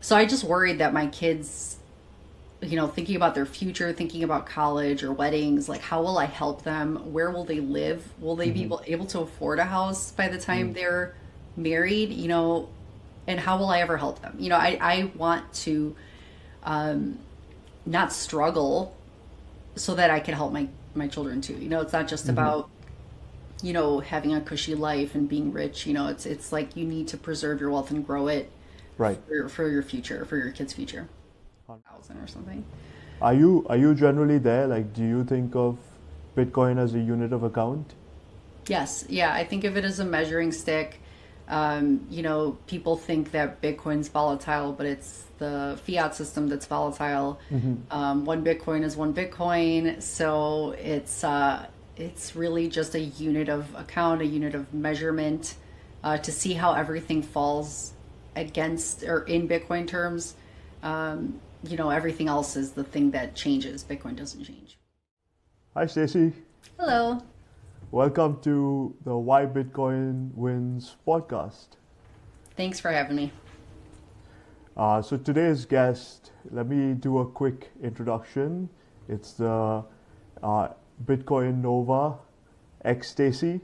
So I just worried that my kids, thinking about their future, thinking about college or weddings, like how will I help them? Where will they live? Will they be Hmm. able to afford a house by the time Mm. they're married? And how will I ever help them? I want to not struggle so that I can help my children too. It's not just Hmm. about having a cushy life and being rich. It's like you need to preserve your wealth and grow it Right. for your future, for your kids' future. 1,000 or something. Are you generally there? Like, do you think of Bitcoin as a unit of account? Yes, yeah, I think of it as a measuring stick. People think that Bitcoin's volatile, but it's the fiat system that's volatile. Hmm. One Bitcoin is one Bitcoin, so it's really just a unit of account, a unit of measurement to see how everything falls against or in Bitcoin terms. Everything else is the thing that changes. Bitcoin doesn't change. Hi, Stacy. Hello. Welcome to the Why Bitcoin Wins podcast. Thanks for having me. So today's guest, let me do a quick introduction. It's the uh, Bitcoin Nova ex Stacy.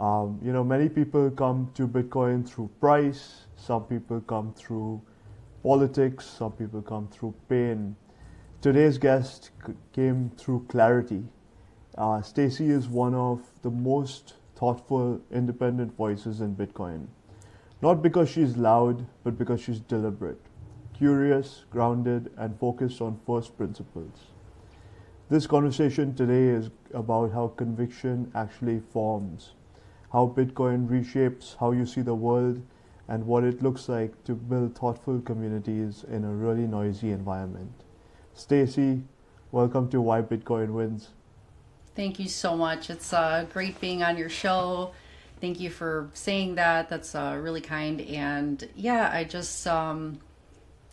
Many people come to Bitcoin through price. Some people come through politics. Some people come through pain. Today's guest came through clarity. Stacy is one of the most thoughtful, independent voices in Bitcoin. Not because she's loud, but because she's deliberate, curious, grounded, and focused on first principles. This conversation today is about how conviction actually forms, how Bitcoin reshapes how you see the world, and what it looks like to build thoughtful communities in a really noisy environment. Stacy, welcome to Why Bitcoin Wins. Thank you so much. It's great being on your show. Thank you for saying that. That's really kind. And yeah,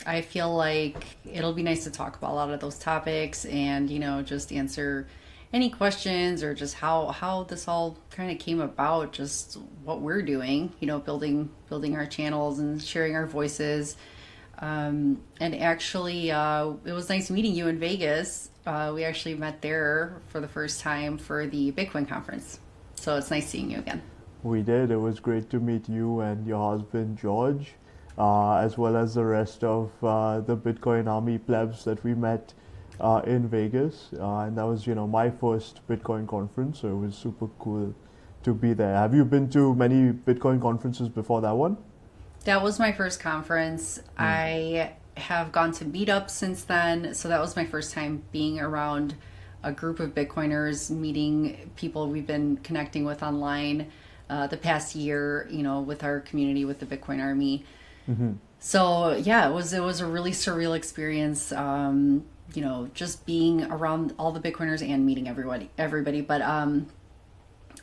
I feel like it'll be nice to talk about a lot of those topics and, just answer any questions or just how this all kind of came about, just what we're doing, building our channels and sharing our voices. And actually, it was nice meeting you in Vegas. We actually met there for the first time for the Bitcoin conference. So it's nice seeing you again. We did. It was great to meet you and your husband George, as well as the rest of the Bitcoin Army plebs that we met in Vegas. And that was, my first Bitcoin conference, so it was super cool to be there. Have you been to many Bitcoin conferences before that one? That was my first conference. Mm. I have gone to meetups since then. So that was my first time being around a group of Bitcoiners, meeting people we've been connecting with online the past year, with our community, with the Bitcoin Army. Hmm. So yeah, it was a really surreal experience. Just being around all the Bitcoiners and meeting everybody. But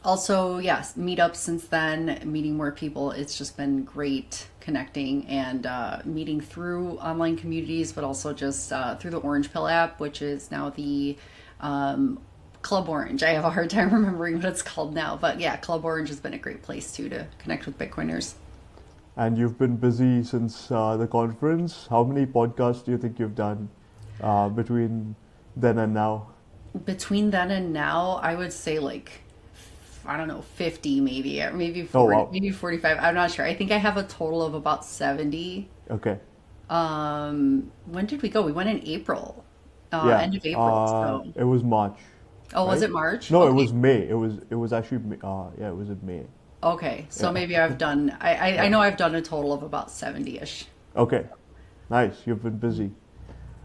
also, yes, meetups since then, meeting more people. It's just been great connecting and meeting through online communities, but also just through the Orange Pill app, which is now the um, Club Orange. I have a hard time remembering what it's called now, but yeah, Club Orange has been a great place too to connect with Bitcoiners. And you've been busy since the conference. How many podcasts do you think you've done between then and now? Between then and now, I would say like I don't know, 50 maybe, or maybe Oh, 40, wow. maybe 45. I'm not sure. I think I have a total of about 70. Okay. When did we go? We went in April, Yeah. end of April. So, It was March, oh, was right? it March? No, it Okay. was May. It was actually yeah, it was in May. Okay. So Yeah. maybe I've done, I Yeah. know I've done a total of about 70-ish. Okay. Nice. You've been busy.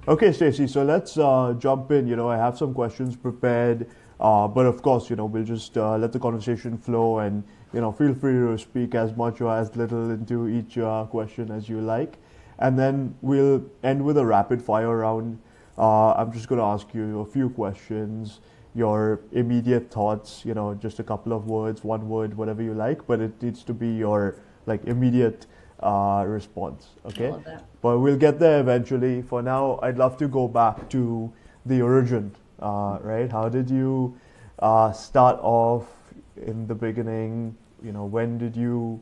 Okay, Stacey. So let's jump in. I have some questions prepared, but of course, we'll just let the conversation flow, and feel free to speak as much or as little into each question as you like, and then we'll end with a rapid fire round. I'm just going to ask you a few questions, your immediate thoughts. Just a couple of words, one word, whatever you like, but it needs to be your like immediate response. I Okay. love that. But we'll get there eventually. For now, I'd love to go back to the origin, right? How did you start off in the beginning? When did you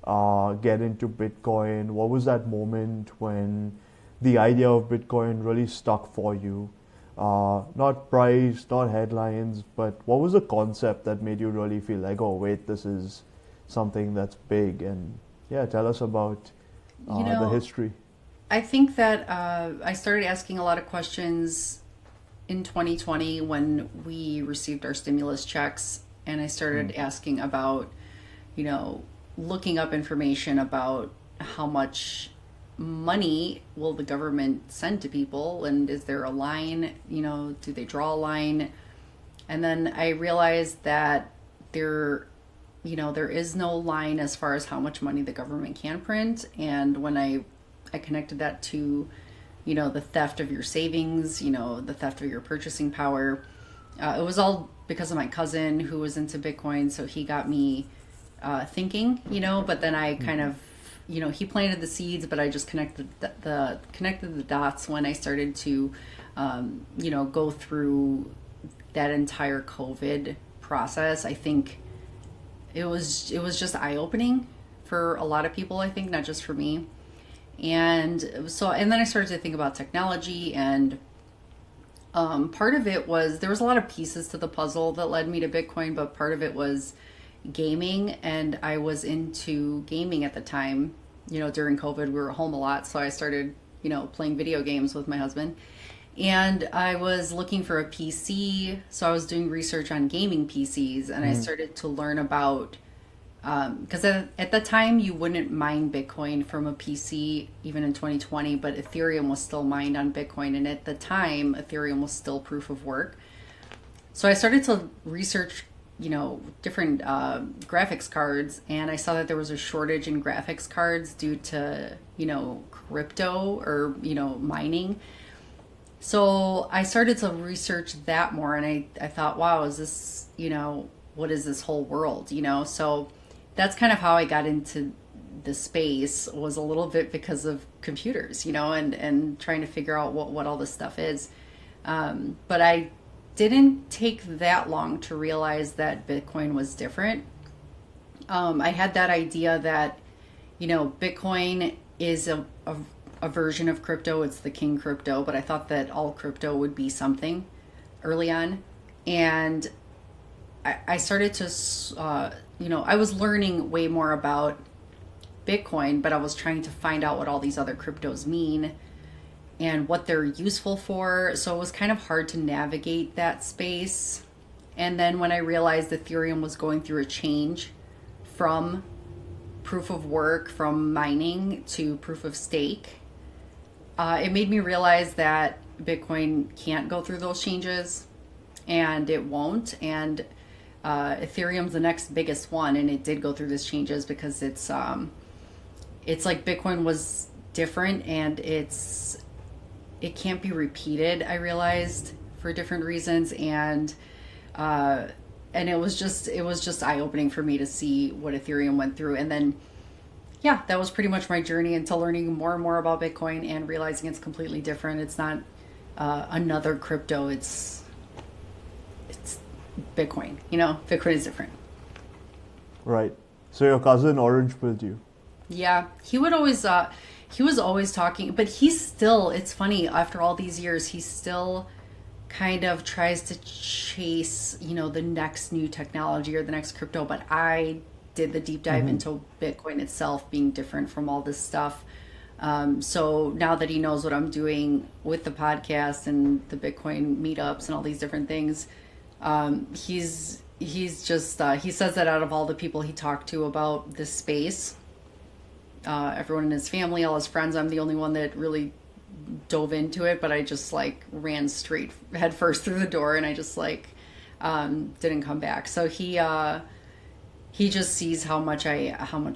get into Bitcoin? What was that moment when the idea of Bitcoin really stuck for you? Not price, not headlines, but what was the concept that made you really feel like, oh, wait, this is something that's big? And yeah, tell us about You the know, history. I think that I started asking a lot of questions in 2020 when we received our stimulus checks, and I started Mm. asking about, you know, looking up information about how much money will the government send to people, and is there a line, do they draw a line? And then I realized that there there is no line as far as how much money the government can print. And when I connected that to, the theft of your savings, the theft of your purchasing power, it was all because of my cousin who was into Bitcoin. So he got me thinking, but then I kind Mhm. of, he planted the seeds, but I just connected connected the dots when I started to, go through that entire COVID process. I think it was just eye opening for a lot of people. I think not just for me. And then I started to think about technology, and part of it was there was a lot of pieces to the puzzle that led me to Bitcoin, but part of it was gaming, and I was into gaming at the time. During COVID, we were home a lot, so I started, playing video games with my husband. And I was looking for a PC, so I was doing research on gaming PCs, and I Mhm. started to learn about because at the time you wouldn't mine Bitcoin from a PC even in 2020, but Ethereum was still mined on Bitcoin, and at the time Ethereum was still proof of work. So I started to research, different graphics cards, and I saw that there was a shortage in graphics cards due to, crypto or, mining. So I started to research that more, and I thought, wow, is this, what is this whole world, So that's kind of how I got into the space, was a little bit because of computers, and trying to figure out what all this stuff is. But I didn't take that long to realize that Bitcoin was different. I had that idea that, Bitcoin is a version of crypto. It's the king crypto, but I thought that all crypto would be something early on. And I started to, I was learning way more about Bitcoin, but I was trying to find out what all these other cryptos mean and what they're useful for. So it was kind of hard to navigate that space. And then when I realized Ethereum was going through a change from proof of work, from mining to proof of stake, it made me realize that Bitcoin can't go through those changes, and it won't. And Ethereum's the next biggest one, and it did go through these changes because it's like Bitcoin was different, and it can't be repeated. I realized for different reasons, uh, and it was just eye opening for me to see what Ethereum went through, and then yeah, that was pretty much my journey into learning more and more about Bitcoin and realizing it's completely different. It's not another crypto. It's Bitcoin. Bitcoin is different. Right. So your cousin orange pilled you. Yeah, he was always talking, but he's still. It's funny, after all these years, he still kind of tries to chase, the next new technology or the next crypto. But I did the deep dive Hmm. into Bitcoin itself being different from all this stuff. So now that he knows what I'm doing with the podcast and the Bitcoin meetups and all these different things, he's just he says that out of all the people he talked to about this space, everyone in his family, all his friends, I'm the only one that really dove into it. But I just like ran straight head first through the door, and I just like didn't come back. So he just sees how much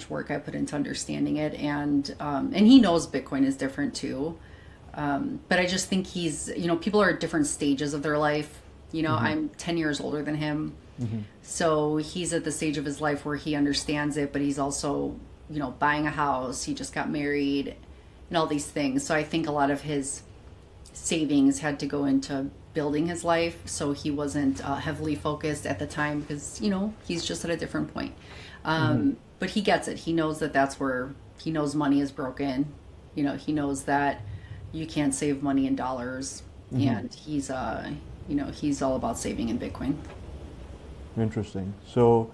work I put into understanding it, and he knows Bitcoin is different too. But I just think people are at different stages of their life. Hmm. I'm 10 years older than him. Hmm. So he's at the stage of his life where he understands it, but he's also, buying a house. He just got married and all these things. So I think a lot of his savings had to go into building his life. So he wasn't heavily focused at the time because, he's just at a different point. Hmm. but he gets it. He knows that that's where he knows money is broken. He knows that you can't save money in dollars, Hmm. and he's all about saving in Bitcoin. Interesting. So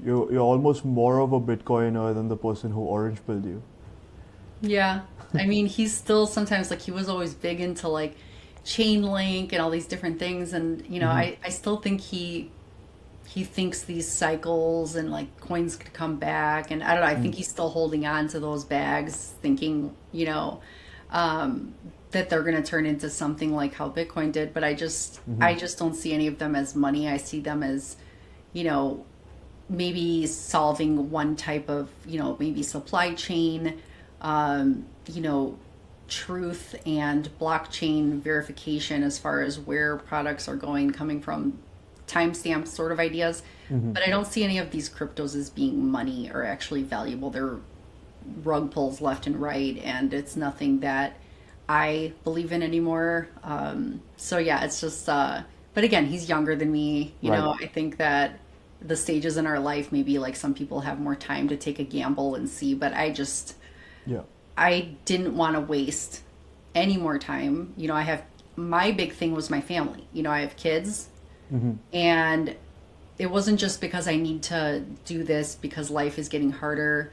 you're almost more of a Bitcoiner than the person who orange pilled you. Yeah. I mean, he's still sometimes like he was always big into like chain link and all these different things. And, Hmm. I still think he thinks these cycles and like coins could come back. And I don't know, I think he's still holding on to those bags, thinking, that they're going to turn into something like how Bitcoin did. But Hmm. I just don't see any of them as money. I see them as, you know, maybe solving one type of, maybe supply chain, um, you know, truth and blockchain verification as far as where products are going, coming from timestamp sort of ideas. Hmm. But I don't see any of these cryptos as being money or actually valuable. They're rug pulls left and right, and it's nothing that I believe in anymore. So yeah, it's just. But again, he's younger than me. Right. I think that the stages in our life, maybe like some people have more time to take a gamble and see. But Yeah. I didn't want to waste any more time. I have my big thing was my family. I have kids, Hmm. and it wasn't just because I need to do this because life is getting harder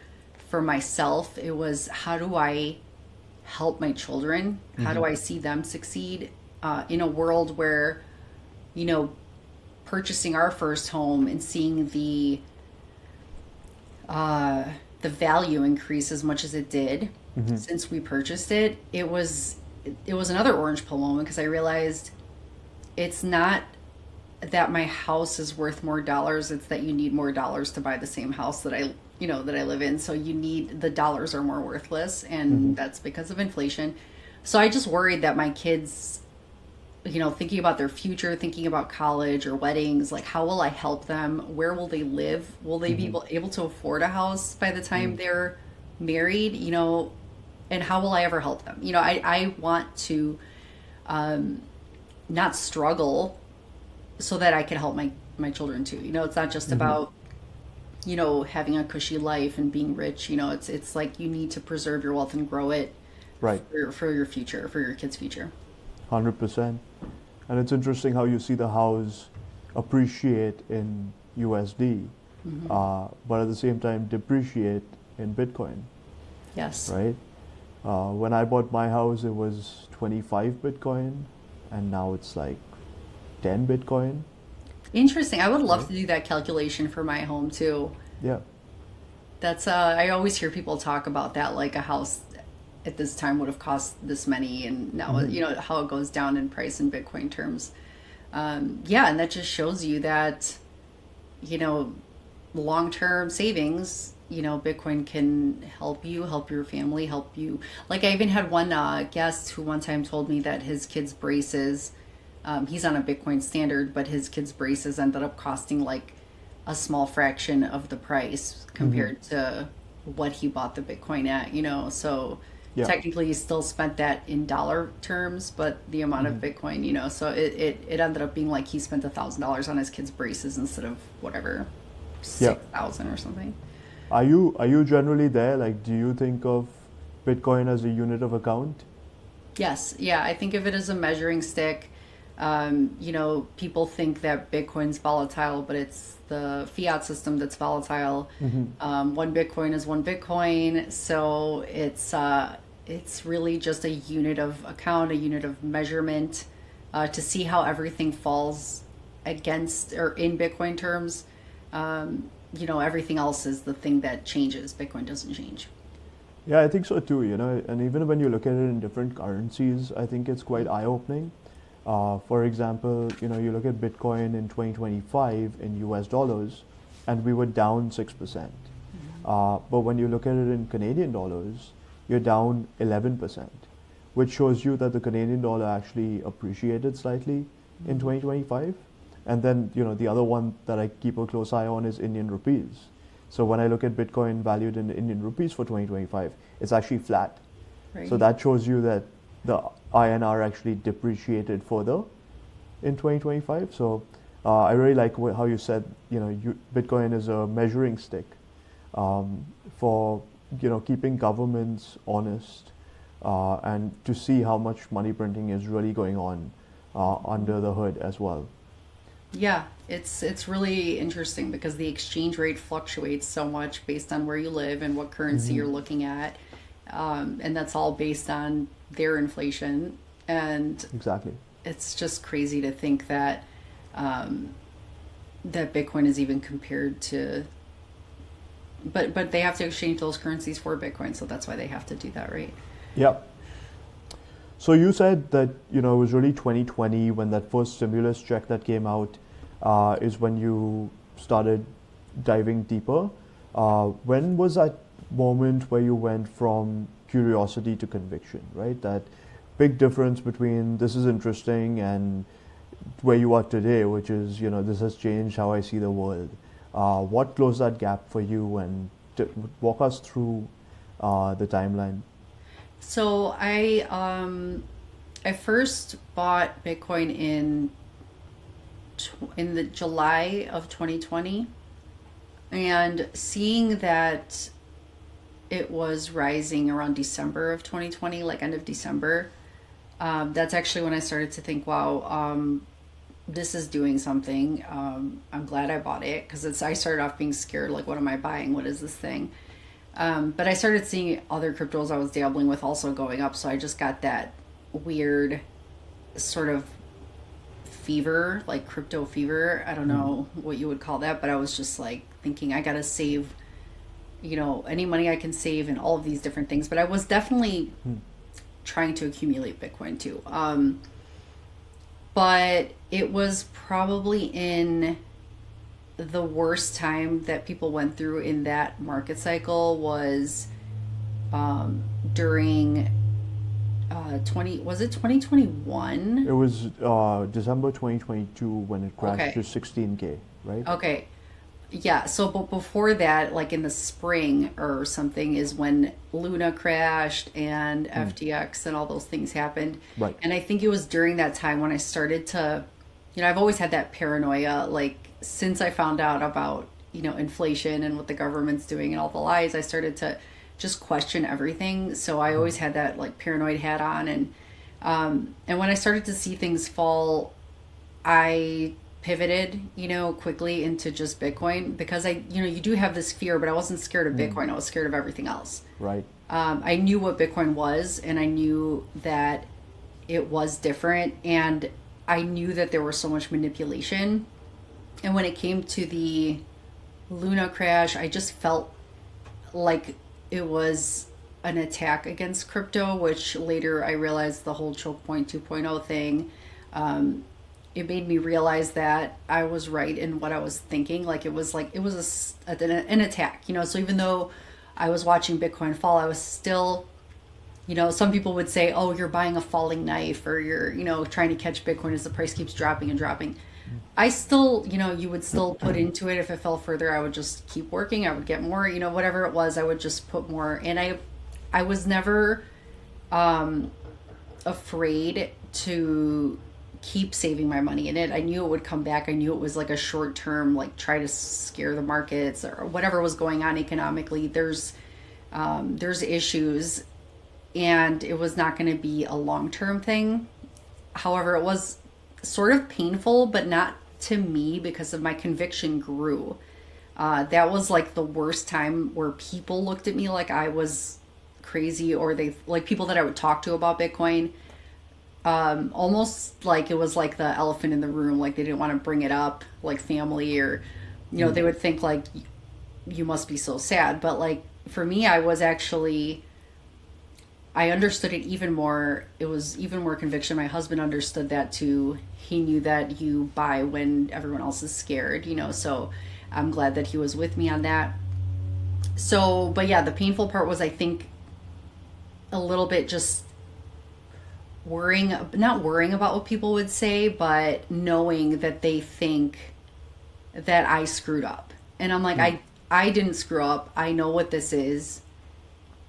for myself. It was how do I help my children? How Hmm. do I see them succeed in a world where, you know, purchasing our first home and seeing uh, the value increase as much as it did Hmm. since we purchased it, it was another orange pill moment because I realized it's not that my house is worth more dollars, it's that you need more dollars to buy the same house that I live in. So the dollars are more worthless, Hmm. and that's because of inflation. So I just worried that my kids, thinking about their future, thinking about college or weddings, like how will I help them? Where will they live? Will they be Hmm. able to afford a house by the time they're married? And how will I ever help them? I want to not struggle so that I can help my children too. It's not just Hmm. about having a cushy life and being rich. It's like you need to preserve your wealth and grow it Right. for your future, for your kids' future. 100%. And it's interesting how you see the house appreciate in USD, Hmm. but at the same time depreciate in Bitcoin, Yes. right? When I bought my house, it was 25 Bitcoin, and now it's like 10 Bitcoin, Interesting. I would love right? to do that calculation for my home too. Yeah. That's I always hear people talk about that, like a house at this time would have cost this many, and now Hmm. how it goes down in price in Bitcoin terms. Yeah, and that just shows you that you know long-term savings, Bitcoin can help you, help your family, help you. Like I even had one guest who one time told me that his kids' braces, he's on a Bitcoin standard, but his kids' braces ended up costing like a small fraction of the price Hmm. compared to what he bought the Bitcoin at, so Yeah. technically he still spent that in dollar terms, but the amount of Hmm. Bitcoin, so it ended up being like he spent $1,000 on his kids' braces instead of whatever Yeah. 6,000 or something. Are you generally there? Like, do you think of Bitcoin as a unit of account? Yes, yeah, I think of it as a measuring stick. People think that Bitcoin's volatile, but it's the fiat system that's volatile. Hmm. One Bitcoin is one Bitcoin, so it's really just a unit of account, a unit of measurement, to see how everything falls against or in Bitcoin terms. Everything else is the thing that changes. Bitcoin doesn't change. Yeah, I think so too, and even when you look at it in different currencies, I think it's quite eye-opening. For example, you look at Bitcoin in 2025 in US dollars, and we were down 6%. But when you look at it in Canadian dollars, you're down 11%, which shows you that the Canadian dollar actually appreciated slightly in Mhm. 2025. And then, the other one that I keep a close eye on is Indian rupees. So when I look at Bitcoin valued in Indian rupees for 2025, it's actually flat. So Right. that shows you that the INR actually depreciated further in 2025. So I really like how you said, Bitcoin is a measuring stick. for keeping governments honest, and to see how much money printing is really going on under the hood as well. Yeah, it's really interesting because the exchange rate fluctuates so much based on where you live and what currency you're Hmm. looking at, and that's all based on their inflation. And Exactly. it's just crazy to think that that Bitcoin is even compared to, but they have to exchange those currencies for Bitcoin, so that's why they have to do that, right? Yep. So you said that it was really 2020 when that first stimulus check that came out, is when you started diving deeper. When was that moment where you went from curiosity to conviction, right? That big difference between this is interesting and where you are today, which is this has changed how I see the world. What closed that gap for you, and walk us through the timeline. So I first bought Bitcoin in the July of 2020, and seeing that it was rising around December of 2020, like end of December. That's actually when I started to think, wow, this is doing something. I'm glad I bought it because I started off being scared, like, what am I buying? What is this thing? But I started seeing other cryptos I was dabbling with also going up, so I just got that weird sort of fever, like crypto fever. I don't Hmm. know what you would call that, but I was just like thinking I gotta save, any money I can save and all of these different things. But I was definitely Hmm. trying to accumulate Bitcoin too. But it was probably in the worst time that people went through in that market cycle was during 20, was it It 2021? was December 2022 when it crashed to Okay. 16K, right? Okay. Yeah, so but before that, like in the spring or something, is when Luna crashed and Hmm. FTX and all those things happened. Right. And I think it was during that time when I started to, I've always had that paranoia, like since I found out about, inflation and what the government's doing and all the lies, I started to just question everything. So I Hmm. always had that like paranoid hat on, and when I started to see things fall, I pivoted, quickly into just Bitcoin because you do have this fear, but I wasn't scared of Hmm. Bitcoin. I was scared of everything else. Right. I knew what Bitcoin was, and I knew that it was different, and I knew that there was so much manipulation. And when it came to the Luna crash, I just felt like it was an attack against crypto, which later I realized the whole choke point 2.0 thing. Um, it made me realize that I was right in what I was thinking. Like it was an attack, So even though I was watching Bitcoin fall, I was still, some people would say, "Oh, you're buying a falling knife," or you're, trying to catch Bitcoin as the price keeps dropping and dropping. I still, you would still put into it. If it fell further, I would just keep working. I would get more, whatever it was, I would just put more. And I was never afraid to keep saving my money in it. I knew it would come back. I knew it was like a short term, like try to scare the markets or whatever was going on economically. There's issues, and it was not going to be a long term thing. However, it was sort of painful, but not to me because of my conviction grew. That was like the worst time where people looked at me like I was crazy, or they like people that I would talk to about Bitcoin. Almost like it was like the elephant in the room, like they didn't want to bring it up, like family, or Hmm. they would think like you must be so sad. But like for me, I was actually, I understood it even more. It was even more conviction. My husband understood that too. He knew that you buy when everyone else is scared, so I'm glad that he was with me on that. So, but yeah, the painful part was, I think, a little bit just not worrying about what people would say, but knowing that they think that I screwed up. And I'm like, Hmm. I didn't screw up. I know what this is,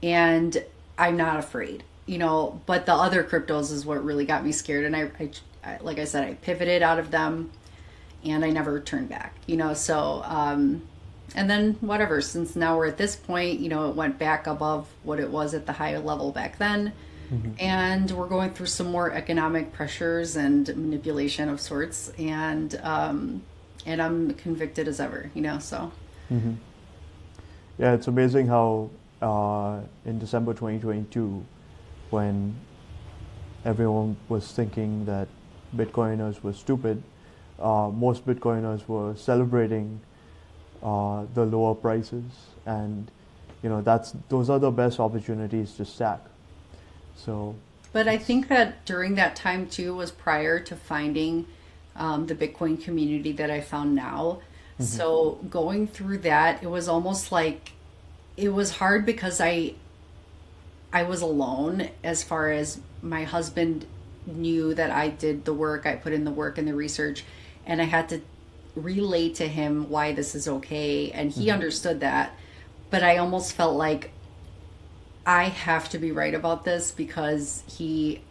and I'm not afraid, But the other cryptos is what really got me scared, and like I said, I pivoted out of them, and I never turned back, So And then whatever, since now we're at this point, it went back above what it was at the higher level back then. Mm-hmm. And we're going through some more economic pressures and manipulation of sorts. And I'm convicted as ever, so. Mm-hmm. Yeah, it's amazing how in December 2022, when everyone was thinking that Bitcoiners were stupid, most Bitcoiners were celebrating the lower prices, and those are the best opportunities to stack. So, But I think that during that time too was prior to finding the Bitcoin community that I found now. mm-hmm. So going through that, it was almost like it was hard because I was alone as far as my husband knew that I did the work, I put in the work and the research, and I had to relay to him why this is okay, and he Mm-hmm. understood that. But I almost felt like I have to be right about this because he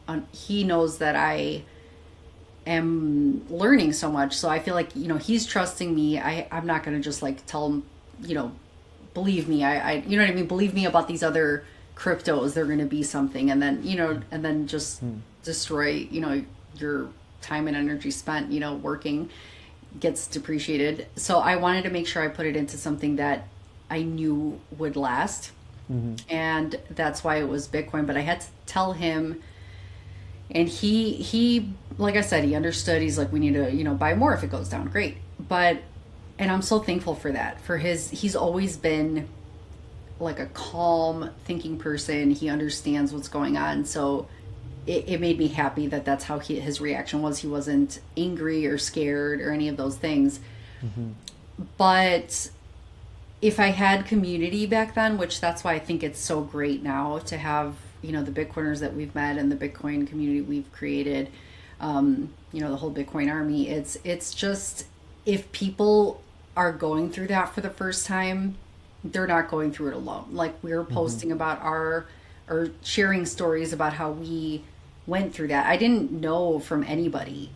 knows that I am learning so much. So I feel like he's trusting me. I'm not going to just like tell him, believe me. I you know what I mean. Believe me about these other cryptos. They're going to be something, and then and then just destroy your time and energy spent working gets depreciated. So I wanted to make sure I put it into something that I knew would last. Mm-hmm. And that's why it was Bitcoin. But I had to tell him, and he like I said, he understood. He's like, we need to buy more if it goes down. Great. And I'm so thankful for that. He's always been like a calm thinking person. He understands what's going on. So it made me happy that that's how his reaction was. He wasn't angry or scared or any of those things. Mm-hmm. But if I had community back then, which that's why I think it's so great now to have, the Bitcoiners that we've met and the Bitcoin community we've created, the whole Bitcoin army, it's just, if people are going through that for the first time, they're not going through it alone. Like, we're posting about or sharing stories about how we went through that. I didn't know from anybody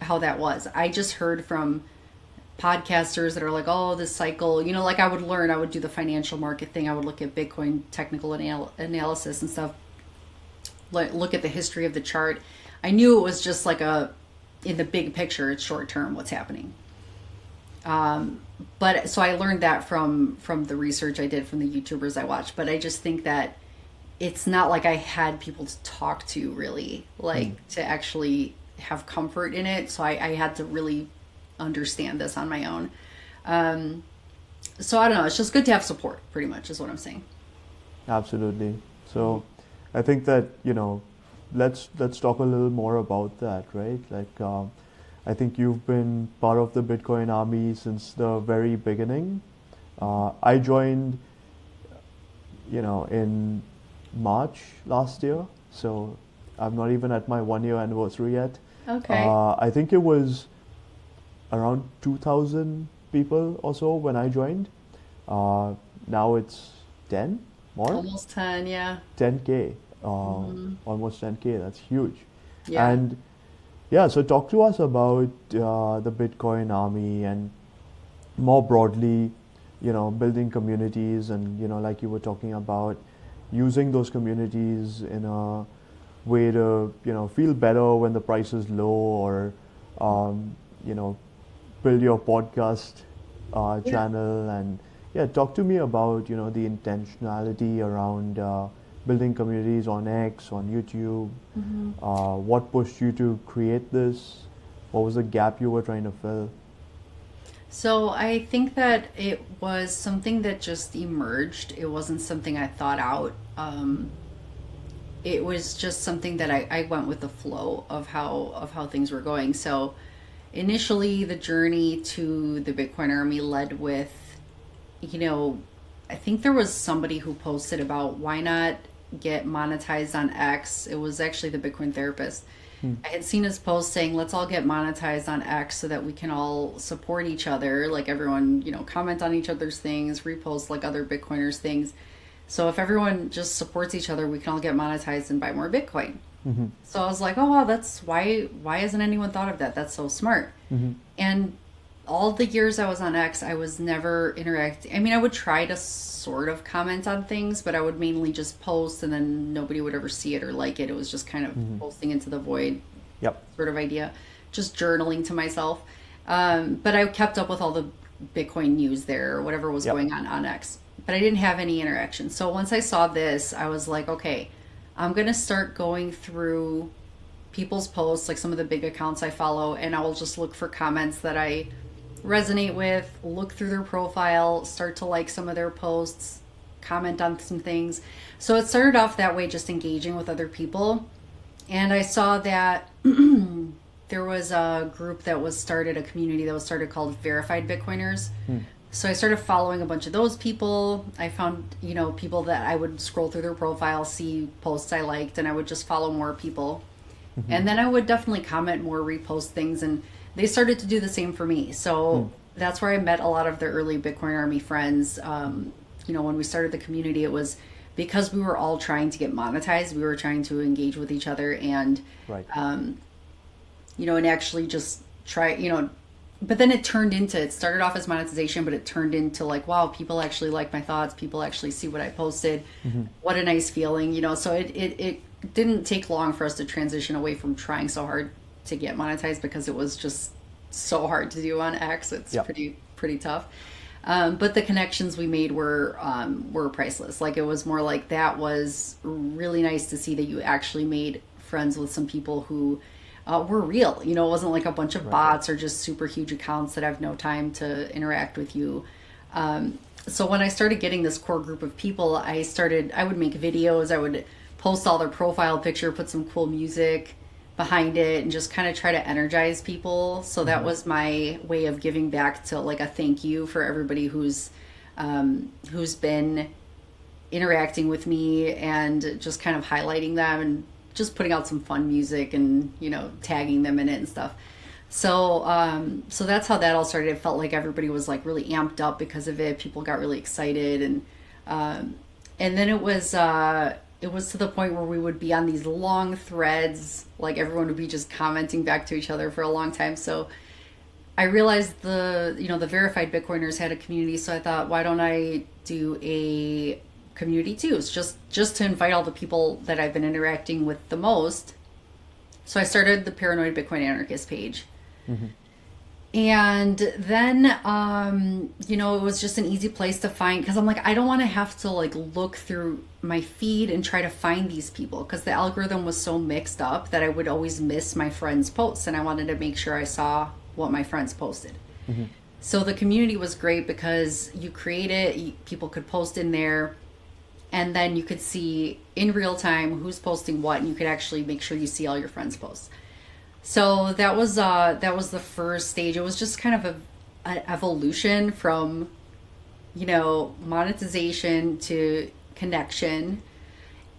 how that was. I just heard from podcasters that are like, oh, this cycle, like I would do the financial market thing. I would look at Bitcoin technical analysis and stuff, look at the history of the chart. I knew it was just like in the big picture, it's short term, what's happening. But so I learned that from the research I did, from the YouTubers I watched. But I just think that it's not like I had people to talk to really, like to actually have comfort in it. So I had to really understand this on my own. So I don't know. It's just good to have support, pretty much, is what I'm saying. Absolutely. So I think that, let's talk a little more about that, right? Like, I think you've been part of the Bitcoin army since the very beginning. I joined, in March last year, so I'm not even at my 1 year anniversary yet. Okay. I think it was around 2,000 people or so when I joined. Now it's 10 more? Almost 10, yeah. 10K, almost 10K. That's huge. Yeah. And yeah, so talk to us about the Bitcoin army and more broadly, building communities and, like you were talking about, using those communities in a way to, feel better when the price is low, or, build your podcast channel. And yeah, talk to me about, the intentionality around building communities on X, on YouTube. What pushed you to create this? What was the gap you were trying to fill? So I think that it was something that just emerged. It wasn't something I thought out. It was just something that I went with the flow of how things were going. So initially, the journey to the Bitcoin army led with, I think there was somebody who posted about why not get monetized on X. It was actually the Bitcoin therapist. I had seen his post saying, let's all get monetized on X so that we can all support each other. Like, everyone, comment on each other's things, repost like other Bitcoiners' things. So if everyone just supports each other, we can all get monetized and buy more Bitcoin. So I was like, oh, wow, that's why hasn't anyone thought of that? That's so smart. And all the years I was on X, I was never interacting. I mean, I would try to sort of comment on things, but I would mainly just post and then nobody would ever see it or like it. It was just kind of Mm-hmm. posting into the void Yep. sort of idea, just journaling to myself. But I kept up with all the Bitcoin news there, or whatever was Yep. going on X. But I didn't have any interaction. So once I saw this, I was like, okay, I'm going to start going through people's posts, like some of the big accounts I follow, and I will just look for comments that I resonate with, look through their profile, start to like some of their posts, comment on some things. So it started off that way, just engaging with other people. And I saw that there was a group that was started, a community that was started called Verified Bitcoiners. So I started following a bunch of those people. I found, people that I would scroll through their profile, see posts I liked, and I would just follow more people. And then I would definitely comment more, repost things, and they started to do the same for me. So that's where I met a lot of the early Bitcoin Army friends. When we started the community, it was because we were all trying to get monetized. We were trying to engage with each other and, Right. and actually just try. But then it started off as monetization, but it turned into like, wow, people actually like my thoughts. People actually see what I posted. What a nice feeling. So it didn't take long for us to transition away from trying so hard to get monetized, because it was just so hard to do on X. It's Yep. pretty tough. But the connections we made were priceless. Like, it was more like, that was really nice to see that you actually made friends with some people who were real. It wasn't like a bunch of bots or just super huge accounts that have no time to interact with you. So when I started getting this core group of people, I would make videos. I would post all their profile picture, put some cool music behind it, and just kind of try to energize people. So that was my way of giving back, to like a thank you for everybody who's been interacting with me, and just kind of highlighting them and just putting out some fun music and tagging them in it and stuff. So that's how that all started. It felt like everybody was like really amped up because of it. People got really excited, and then it was to the point where we would be on these long threads, like everyone would be just commenting back to each other for a long time. So I realized the Verified Bitcoiners had a community, so I thought, why don't I do a community too? It's just to invite all the people that I've been interacting with the most. So I started the Paranoid Bitcoin Anarchist page. And then, it was just an easy place to find, because I'm like, I don't want to have to like look through my feed and try to find these people, because the algorithm was so mixed up that I would always miss my friends' posts, and I wanted to make sure I saw what my friends posted. So the community was great because you create it, people could post in there, and then you could see in real time who's posting what, and you could actually make sure you see all your friends' posts. So that was the first stage. It was just kind of an evolution from, monetization to connection.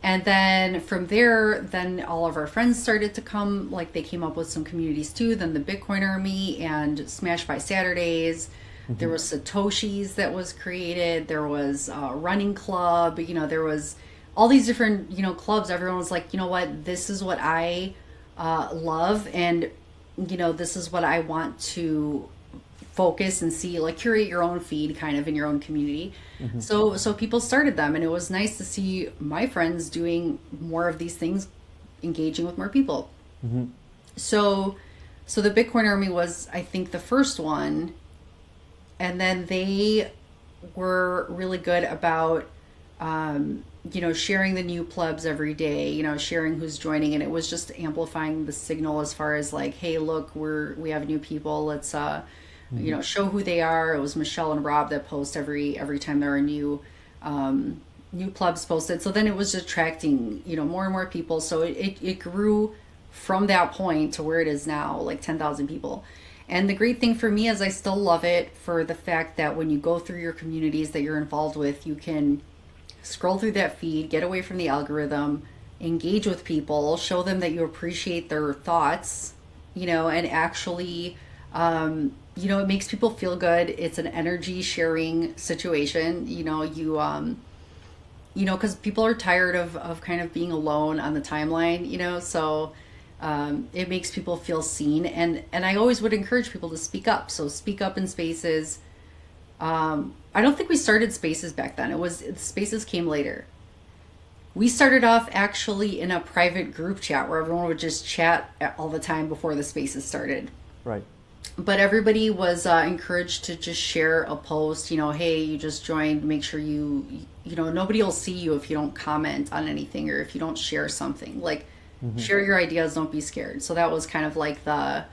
And then from there, then all of our friends started to come, like they came up with some communities too. Then the Bitcoin Army and Smash by Saturdays. There was Satoshi's that was created. There was a running club. There was all these different, clubs. Everyone was like, you know what, this is what I love, and this is what I want to focus and see, like curate your own feed kind of in your own community. So people started them, and it was nice to see my friends doing more of these things, engaging with more people. So the Bitcoin Army was, I think, the first one, and then they were really good about sharing the new plebs every day, sharing who's joining, and it was just amplifying the signal as far as like, hey, look, we have new people. Let's show who they are. It was Michelle and Rob that post every time there are new plebs posted. So then it was attracting more and more people. So it grew from that point to where it is now, like 10,000 people. And the great thing for me is I still love it for the fact that when you go through your communities that you're involved with, you can scroll through that feed, get away from the algorithm, engage with people, show them that you appreciate their thoughts, and actually, it makes people feel good. It's an energy sharing situation, because people are tired of kind of being alone on the timeline, so It makes people feel seen, and I always would encourage people to speak up. So speak up in spaces. I don't think we started spaces back then. It was spaces came later. We started off actually in a private group chat where everyone would just chat all the time before the spaces started. Right. But everybody was encouraged to just share a post, hey, you just joined, make sure nobody will see you if you don't comment on anything or if you don't share something. Like, share your ideas, don't be scared. So that was kind of like the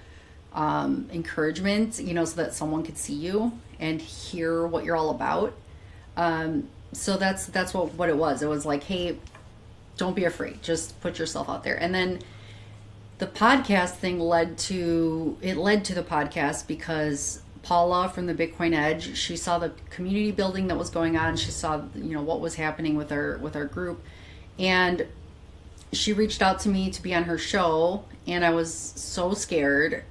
encouragement, so that someone could see you and hear what you're all about. So that's what it was. It was like, hey, don't be afraid, just put yourself out there. And then the podcast thing led to the podcast because Paula from the Bitcoin Edge, she saw the community building that was going on. She saw, what was happening with our group, and she reached out to me to be on her show, and I was so scared.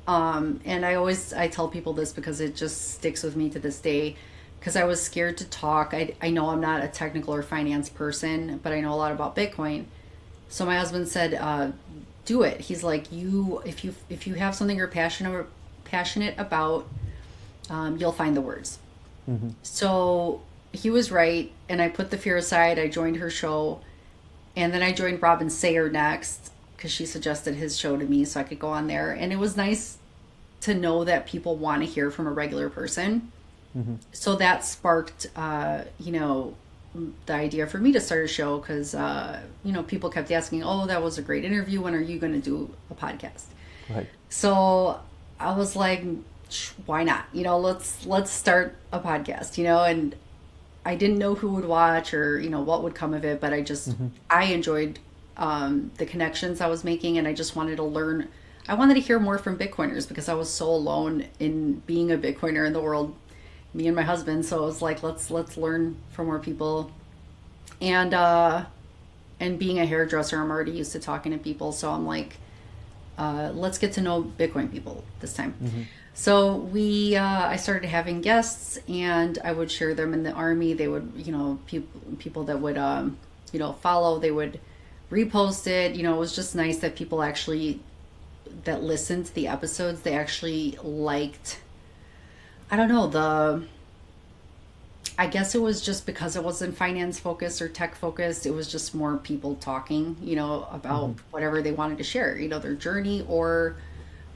And I tell people this because it just sticks with me to this day, because I was scared to talk. I know I'm not a technical or finance person, but I know a lot about Bitcoin. So my husband said, do it. He's like, if you have something you're passionate about, you'll find the words. So he was right, and I put the fear aside. I joined her show, and then I joined Robin Sayer next because she suggested his show to me so I could go on there. And it was nice to know that people want to hear from a regular person. So that sparked, the idea for me to start a show because, people kept asking, oh, that was a great interview. When are you going to do a podcast? Right. So I was like, why not? Let's start a podcast, and I didn't know who would watch or, what would come of it, but I enjoyed the connections I was making, and I just wanted to learn. I wanted to hear more from Bitcoiners because I was so alone in being a Bitcoiner in the world, me and my husband. So I was like, let's learn from more people. And being a hairdresser, I'm already used to talking to people. So I'm like, let's get to know Bitcoin people this time. So I started having guests, and I would share them in the army. They would, people that would, follow, they would repost it. It was just nice that people actually that listened to the episodes, they actually liked, I don't know, I guess it was just because it wasn't finance focused or tech focused. It was just more people talking, about whatever they wanted to share, their journey or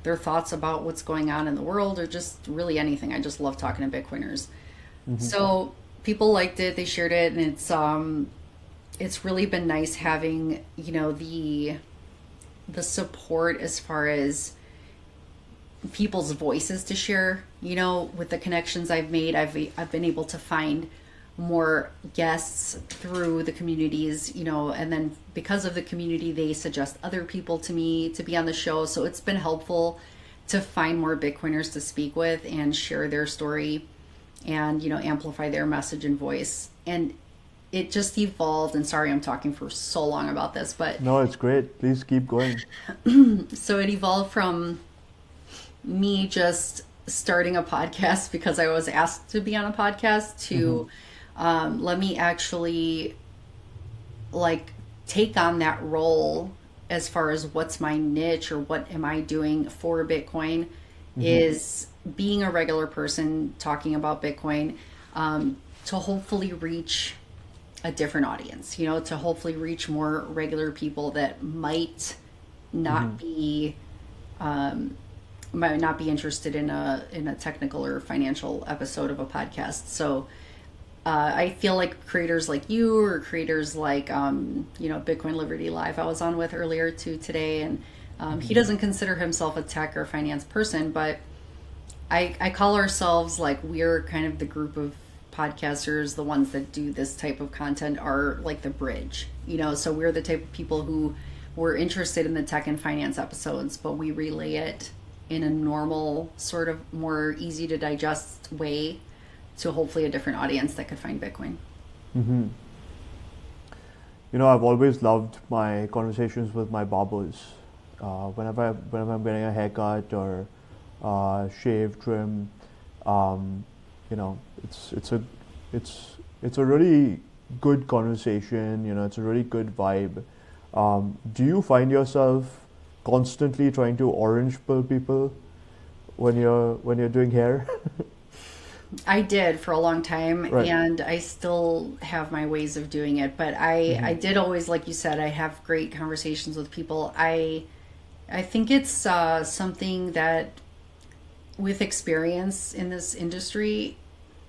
their thoughts about what's going on in the world or just really anything. I just love talking to Bitcoiners. So people liked it, they shared it, and it's really been nice having, the support as far as people's voices to share, with the connections I've made. I've been able to find more guests through the communities, and then because of the community, they suggest other people to me to be on the show. So it's been helpful to find more Bitcoiners to speak with and share their story and, amplify their message and voice. And it just evolved, and sorry I'm talking for so long about this, but No, it's great. Please keep going. so it evolved from me just starting a podcast because I was asked to be on a podcast to let me actually take on that role as far as what's my niche or what am I doing for Bitcoin is being a regular person talking about Bitcoin, to hopefully reach a different audience, to hopefully reach more regular people that might not be interested in a technical or financial episode of a podcast. So I feel like creators like you or creators like Bitcoin Liberty Live I was on with earlier today, and he doesn't consider himself a tech or finance person, but I call ourselves we're kind of the group of podcasters, the ones that do this type of content are like the bridge, so we're the type of people who were interested in the tech and finance episodes, but we relay it in a normal sort of more easy to digest way to hopefully a different audience that could find Bitcoin. I've always loved my conversations with my barbers. Whenever I'm getting a haircut or shave, trim, it's a really good conversation. It's a really good vibe. Do you find yourself constantly trying to orange pill people when you're doing hair? I did for a long time, Right. and I still have my ways of doing it. But I did always, like you said, I have great conversations with people. I think it's something that with experience in this industry,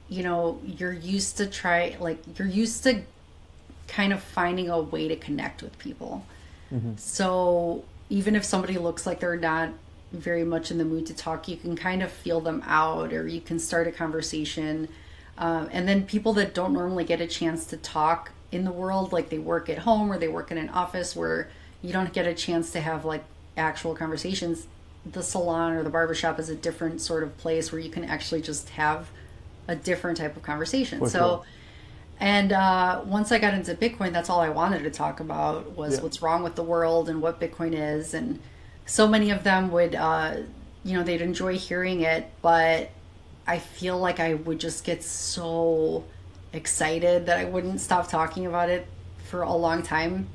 you're used to kind of finding a way to connect with people. So even if somebody looks like they're not very much in the mood to talk, you can kind of feel them out, or you can start a conversation. And then people that don't normally get a chance to talk in the world, like they work at home or they work in an office where you don't get a chance to have like actual conversations, the salon or the barbershop is a different sort of place where you can actually just have a different type of conversation. For sure. So, and once I got into Bitcoin, that's all I wanted to talk about was Yeah. what's wrong with the world and what Bitcoin is. And so many of them would, they'd enjoy hearing it, but I feel like I would just get so excited that I wouldn't stop talking about it for a long time.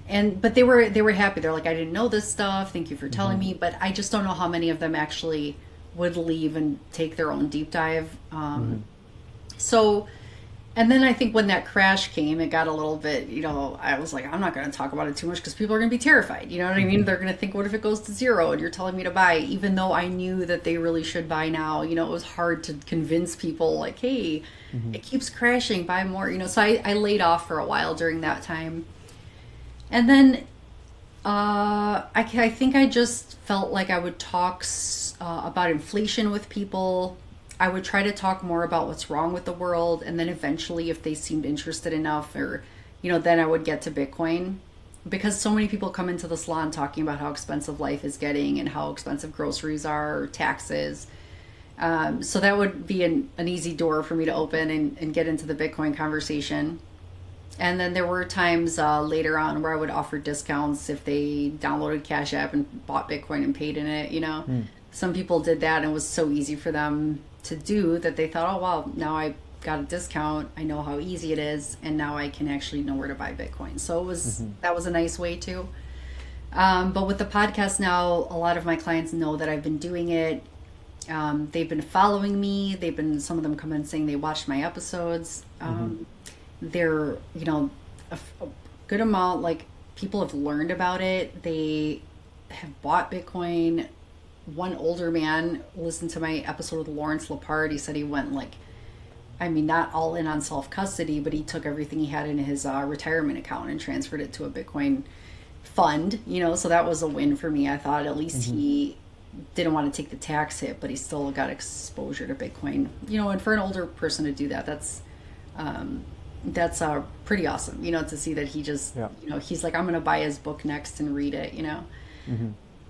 And but they were happy. They're like, I didn't know this stuff. Thank you for telling me. But I just don't know how many of them actually would leave and take their own deep dive. So, and then I think when that crash came, it got a little bit, I was like, I'm not going to talk about it too much because people are going to be terrified. You know what I mean? They're going to think, what if it goes to zero and you're telling me to buy, even though I knew that they really should buy now. It was hard to convince people like, hey, it keeps crashing, buy more. So I laid off for a while during that time. And then I think I just felt like I would talk about inflation with people. I would try to talk more about what's wrong with the world. And then eventually, if they seemed interested enough, or, then I would get to Bitcoin. Because so many people come into the salon talking about how expensive life is getting and how expensive groceries are, or taxes. So that would be an easy door for me to open and get into the Bitcoin conversation. And then there were times later on where I would offer discounts if they downloaded Cash App and bought Bitcoin and paid in it. Some people did that and it was so easy for them to do that they thought, oh, wow, now I got a discount. I know how easy it is. And now I can actually know where to buy Bitcoin. So that was a nice way too. But with the podcast now, a lot of my clients know that I've been doing it. They've been following me. Some of them come in saying they watched my episodes. They're, a good amount, like people have learned about it. They have bought Bitcoin. One older man listened to my episode with Lawrence Lepard. He said he went not all in on self-custody, but he took everything he had in his retirement account and transferred it to a Bitcoin fund, so that was a win for me. I thought at least he didn't want to take the tax hit, but he still got exposure to Bitcoin, and for an older person to do that, that's pretty awesome, to see that he just, he's like, I'm going to buy his book next and read it,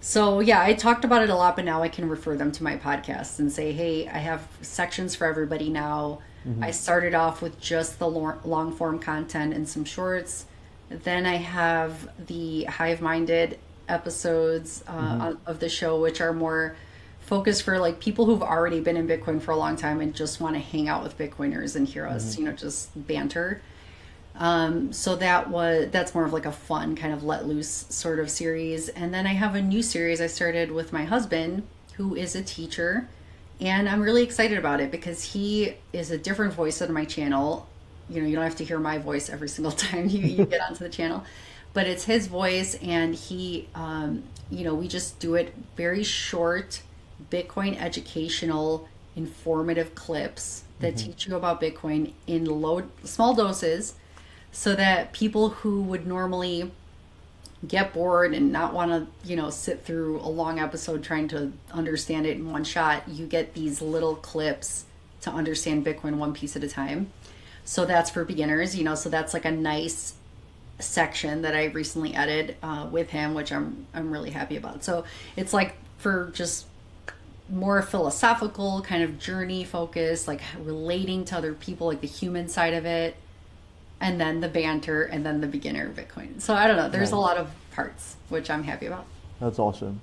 So yeah, I talked about it a lot, but now I can refer them to my podcast and say, hey, I have sections for everybody now. I started off with just the long form content and some shorts. Then I have the hive-minded episodes of the show, which are more focused for like people who've already been in Bitcoin for a long time and just want to hang out with Bitcoiners and hear us, just banter. So that's more of like a fun kind of let loose sort of series. And then I have a new series I started with my husband, who is a teacher, and I'm really excited about it because he is a different voice on my channel. You don't have to hear my voice every single time you get onto the channel, but it's his voice, and he, we just do it very short, Bitcoin educational, informative clips that teach you about Bitcoin in small doses, so that people who would normally get bored and not want to, sit through a long episode trying to understand it in one shot, you get these little clips to understand Bitcoin one piece at a time. So that's for beginners, so that's like a nice section that I recently added with him, which I'm really happy about. So it's like for just more philosophical kind of journey focus, like relating to other people, like the human side of it, and then the banter, and then the beginner Bitcoin. So I don't know, there's a lot of parts, which I'm happy about. That's awesome.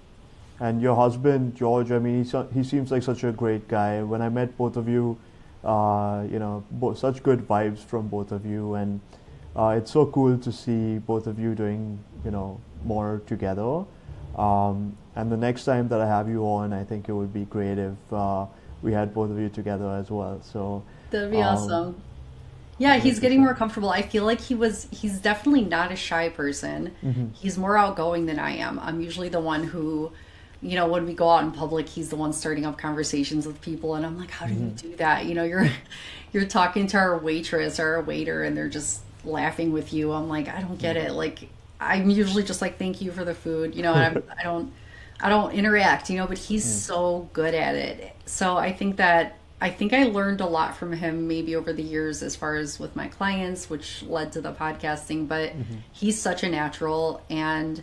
And your husband, George, I mean, he seems like such a great guy. When I met both of you, such good vibes from both of you. And it's so cool to see both of you doing, more together. And the next time that I have you on, I think it would be great if we had both of you together as well. So, That'd be um, awesome. Yeah, he's getting 100%. more comfortable. I feel like he's definitely not a shy person. Hmm. He's more outgoing than I am. I'm usually the one who, when we go out in public, he's the one starting up conversations with people and I'm like, how do you Hmm. do that? You're talking to our waitress or our waiter and they're just laughing with you. I'm like, I don't get it. Like I'm usually just like, thank you for the food, and I don't interact, but he's so good at it. So I think I learned a lot from him maybe over the years as far as with my clients, which led to the podcasting, but Hmm. he's such a natural. And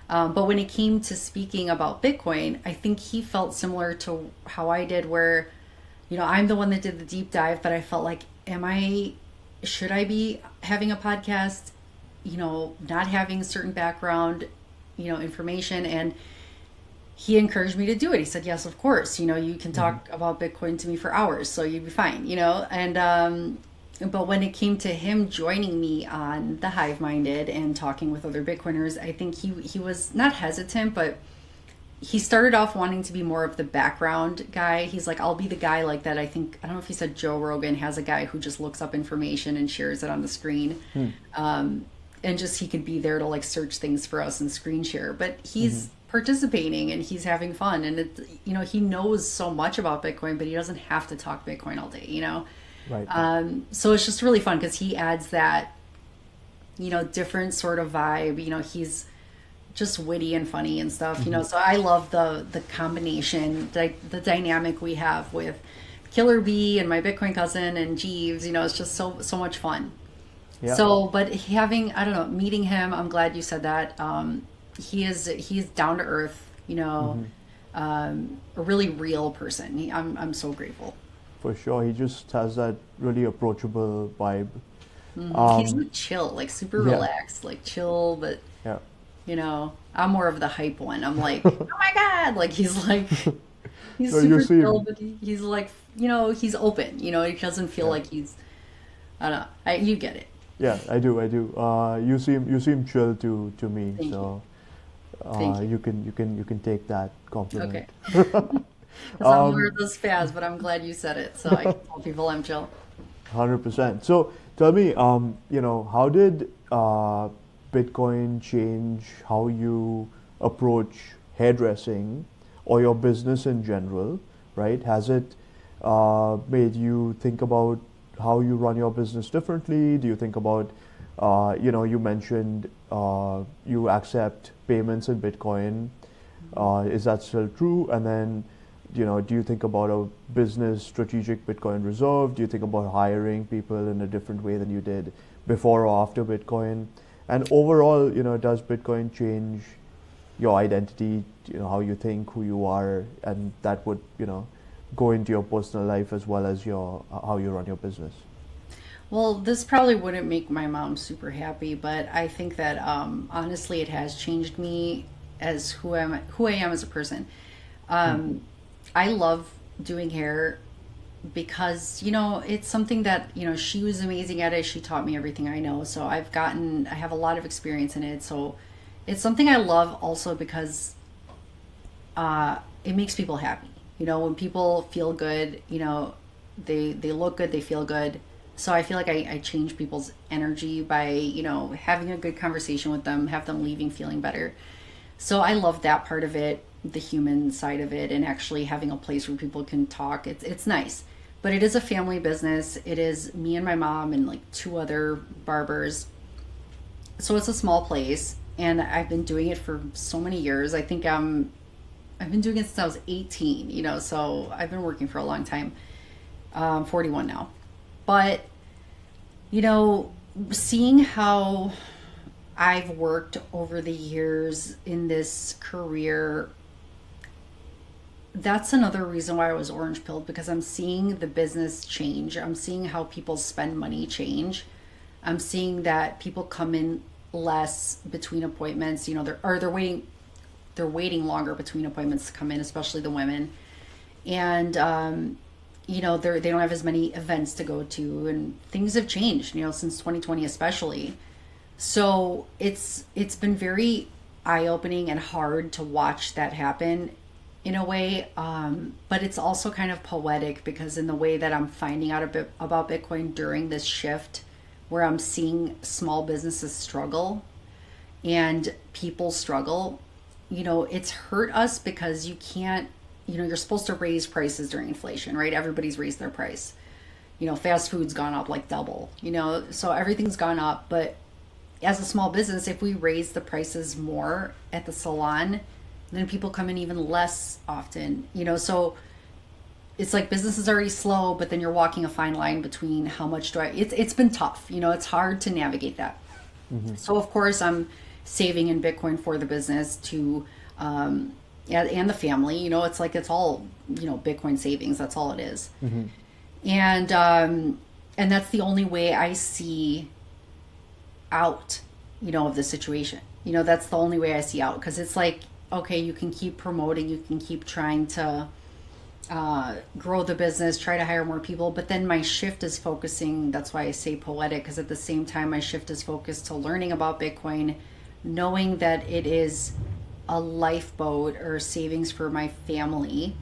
but when it came to speaking about Bitcoin, I think he felt similar to how I did, where I'm the one that did the deep dive, but I felt like, should I be having a podcast, not having certain background, information. And he encouraged me to do it. He said, yes, of course, you can Hmm. talk about Bitcoin to me for hours, so you'd be fine, and but when it came to him joining me on the Hive Minded and talking with other Bitcoiners, I think he was not hesitant, but he started off wanting to be more of the background guy. He's like, I'll be the guy like that. I don't know if he said Joe Rogan has a guy who just looks up information and shares it on the screen. Hmm. And just he could be there to like search things for us and screen share. But Hmm. he's participating and he's having fun. And he knows so much about Bitcoin, but he doesn't have to talk Bitcoin all day. Right. So it's just really fun because he adds that, different sort of vibe. He's just witty and funny and stuff, Hmm. so I love the combination, the dynamic we have with Killer Bee and my Bitcoin cousin and Jeeves. It's just so much fun. Yeah. So but having, I don't know, meeting him, I'm glad you said that. He's down to earth, Hmm. a really real person. I'm so grateful. For sure. He just has that really approachable vibe. He's Um, like chill, like super yeah. relaxed, like chill, but Yeah. I'm more of the hype one. I'm like, oh my God, like he's No, you super chill, seem. but he's like, he's open. He doesn't feel Yeah. like he's, I don't know. You get it. Yeah, I do. I do. You seem chill to me, Thank you. so Thank you. you can take that Okay. compliment. Because I'm one of Um, those fads, but I'm glad you said it. So I can tell people I'm chill. 100%. So tell me, how did Bitcoin change how you approach hairdressing or your business in general, right? Has it made you think about how you run your business differently? Do you think about, you mentioned you accept payments in Bitcoin. Is that still true? And then, do you think about a business strategic Bitcoin reserve? Do you think about hiring people in a different way than you did before or after Bitcoin? And overall, does Bitcoin change your identity, how you think, who you are, and that would, go into your personal life as well as your how you run your business. Well, this probably wouldn't make my mom super happy, but I think that honestly, it has changed me as who I am as a person. Hmm. Um, I love doing hair because it's something that she was amazing at it. She taught me everything I know, so I have a lot of experience in it. So it's something I love also because it makes people happy. When people feel good, they look good, they feel good. So I feel like I change people's energy by having a good conversation with them, have them leaving feeling better. So I love that part of it, the human side of it, and actually having a place where people can talk. It's nice, but it is a family business. It is me and my mom and like two other barbers. So it's a small place, and I've been doing it for so many years. I think I've been doing it since I was 18. So I've been working for a long time. 41 now, but you know, seeing how I've worked over the years in this career, that's another reason why I was orange pilled because I'm seeing the business change. I'm seeing how people spend money change. I'm seeing that people come in less between appointments. They're waiting longer between appointments to come in, especially the women. And they don't have as many events to go to, and things have changed. Since 2020 especially. So it's been very eye-opening and hard to watch that happen in a way. But it's also kind of poetic because in the way that I'm finding out a bit about Bitcoin during this shift, where I'm seeing small businesses struggle and people struggle, it's hurt us because you can't, you're supposed to raise prices during inflation, right? Everybody's raised their price. Fast food's gone up like double, so everything's gone up. But as a small business, if we raise the prices more at the salon, then people come in even less often, so it's like business is already slow, but then you're walking a fine line between how much it's been tough, it's hard to navigate that. So of course I'm saving in Bitcoin for the business to, and the family, it's all, Bitcoin savings, that's all it is. And that's the only way I see out, of the situation. That's the only way I see out, because it's like, okay, you can keep promoting, you can keep trying to grow the business, try to hire more people, but then my shift is focusing, that's why I say poetic, because at the same time my shift is focused to learning about Bitcoin, knowing that it is a lifeboat or savings for my family.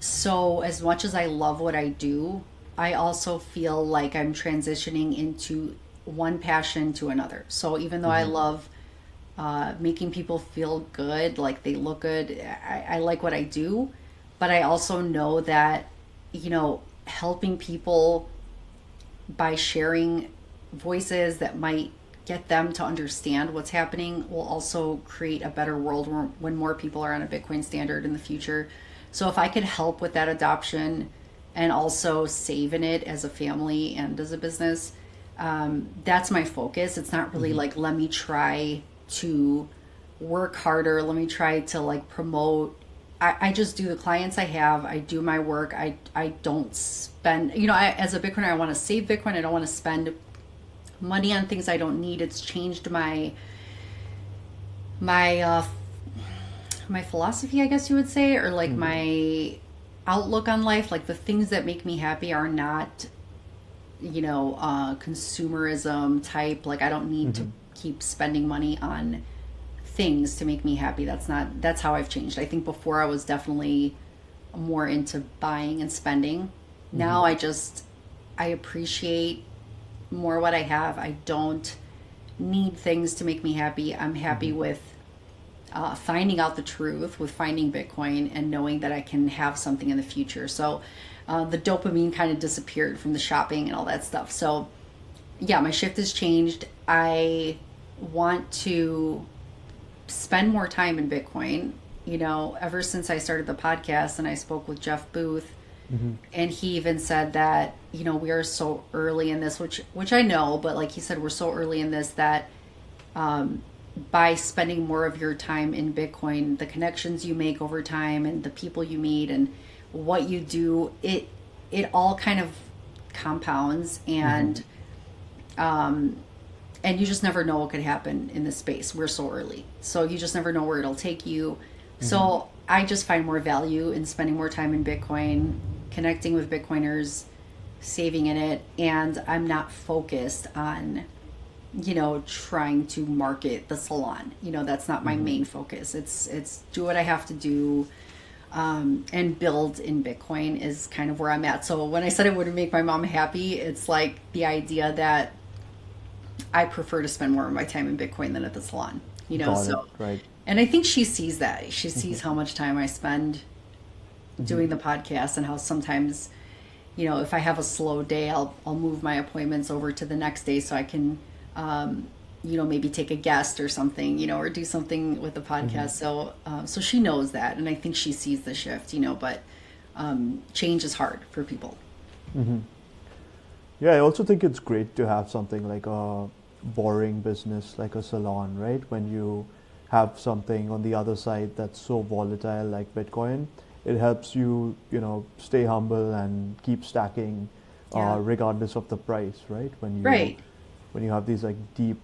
So as much as I love what I do, I also feel like I'm transitioning into one passion to another. So even though I love making people feel good, like they look good, I like what I do, but I also know that, helping people by sharing voices that might get them to understand what's happening will also create a better world when more people are on a Bitcoin standard in the future. So if I could help with that adoption and also save in it as a family and as a business, that's my focus. It's not really like, let me try to work harder. Let me try to like promote. I just do the clients I have. I do my work. I don't spend, as a Bitcoiner, I want to save Bitcoin. I don't want to spend money on things I don't need. It's changed my philosophy, I guess you would say, or like my outlook on life. Like the things that make me happy are not, consumerism type. Like I don't need to keep spending money on things to make me happy. That's how I've changed. I think before I was definitely more into buying and spending. Now I appreciate more what I have. I don't need things to make me happy. I'm happy with finding out the truth, with finding Bitcoin and knowing that I can have something in the future. So the dopamine kind of disappeared from the shopping and all that stuff. So yeah, my shift has changed. I want to spend more time in Bitcoin. Ever since I started the podcast and I spoke with Jeff Booth, and he even said that, we are so early in this, which I know, but like he said, we're so early in this that by spending more of your time in Bitcoin, the connections you make over time and the people you meet and what you do, it all kind of compounds, and you just never know what could happen in this space. We're so early. So you just never know where it'll take you. So I just find more value in spending more time in Bitcoin, connecting with Bitcoiners, saving in it. And I'm not focused on, trying to market the salon. That's not my main focus. It's do what I have to do, and build in Bitcoin is kind of where I'm at. So when I said it would make my mom happy, it's like the idea that I prefer to spend more of my time in Bitcoin than at the salon, Right. And I think she sees that. She sees how much time I spend doing the podcast and how sometimes, if I have a slow day, I'll move my appointments over to the next day so I can, maybe take a guest or something, or do something with the podcast. So she knows that. And I think she sees the shift, but change is hard for people. Yeah, I also think it's great to have something like a boring business like a salon, right? When you have something on the other side that's so volatile like Bitcoin, it helps you, stay humble and keep stacking, regardless of the price, right? When you have these like deep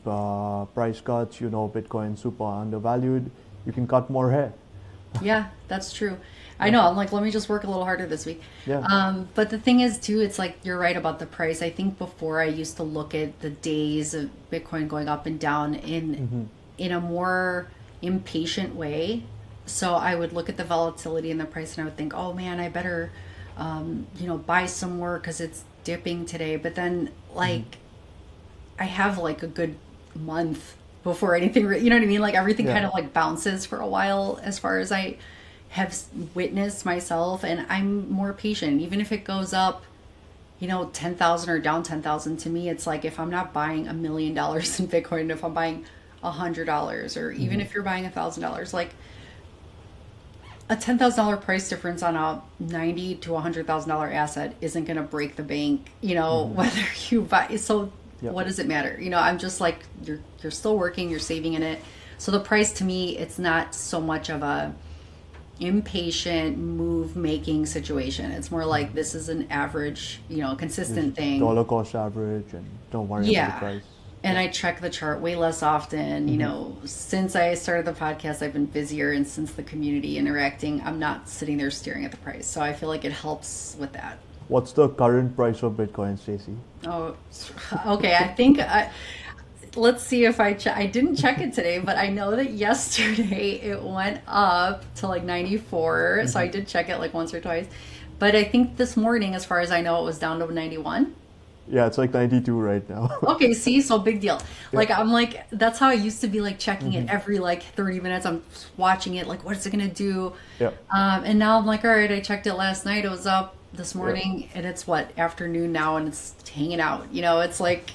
price cuts, Bitcoin super undervalued, you can cut more hair. Yeah, that's true. I know. I'm like, let me just work a little harder this week. Yeah. But the thing is, too, it's like you're right about the price. I think before I used to look at the days of Bitcoin going up and down in a more impatient way. So I would look at the volatility in the price and I would think, oh man, I better, buy some more because it's dipping today. But then, like, I have like a good month before anything, you know what I mean? Like everything kind Yeah. of like bounces for a while as far as I have witnessed myself, and I'm more patient. Even if it goes up, 10,000 or down 10,000, to me, it's like if I'm not buying $1 million in Bitcoin, if I'm buying $100, or even if you're buying $1,000, like a $10,000 price difference on a ninety to $100,000 asset isn't going to break the bank, whether you buy. So Yep. what does it matter? I'm just like, you're still working, you're saving in it. So the price to me, it's not so much of a impatient move making situation. It's more like this is an average, consistent Just thing. dollar cost average, and don't worry about the Yeah. price. And I check the chart way less often. Since I started the podcast, I've been busier, and since the community interacting, I'm not sitting there staring at the price. So I feel like it helps with that. What's the current price of Bitcoin, Stacy? Oh, okay. Let's see if I didn't check it today, but I know that yesterday it went up to like 94. So I did check it like once or twice. But I think this morning, as far as I know, it was down to 91. Yeah, it's like 92 right now. Okay, see, so big deal. Like I'm like, that's how I used to be, like checking it every like 30 minutes. I'm watching it, like, what is it gonna do? Yep. And now I'm like, all right, I checked it last night. It was up this Yep. morning, and it's what, afternoon now, and it's hanging out. It's like,